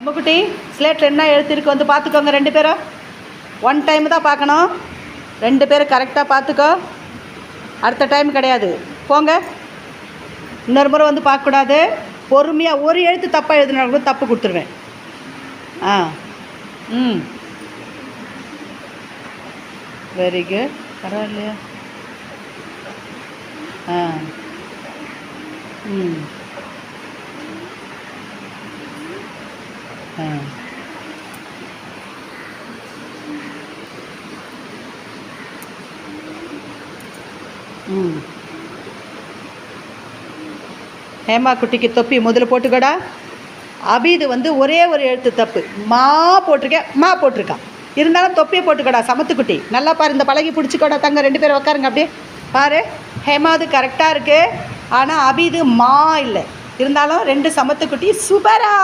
அம்முக்குட்டி ஸ்லேட்டில் என்ன எழுத்திருக்கு வந்து பார்த்துக்கோங்க. 2 பேரும் ஒன் டைம் தான் பார்க்கணும். 2 பேரும் கரெக்டாக பார்த்துக்கோ. அடுத்த டைம் கிடையாது. போங்க. இன்னொரு முறை வந்து பார்க்கக்கூடாது. பொறுமையாக ஒரு எழுத்து தப்பாக எழுதுனா கூட தப்பு கொடுத்துருவேன். ஆ ம் வெரி குட். பரவாயில்லையா? ஆ ம் ஆ ம் ஹேமா குட்டிக்கு தொப்பி முதல்ல போட்டுக்கோடா. அபீது வந்து ஒரே ஒரு எழுத்து தப்பு. மா போட்டிருக்கேன், மா போட்டிருக்கான். இருந்தாலும் தொப்பியை போட்டுக்கோடா. சமத்துக்குட்டி நல்லா பாரு. இந்த பழகி பிடிச்சிக்கோடா. தங்க 2 பேரும் உட்காருங்க. அப்படியே பாரு. ஹேமாது கரெக்டாக இருக்குது. ஆனால் அபீது மா இல்லை. இருந்தாலும் 2 சமத்துக்குட்டி சூப்பரா.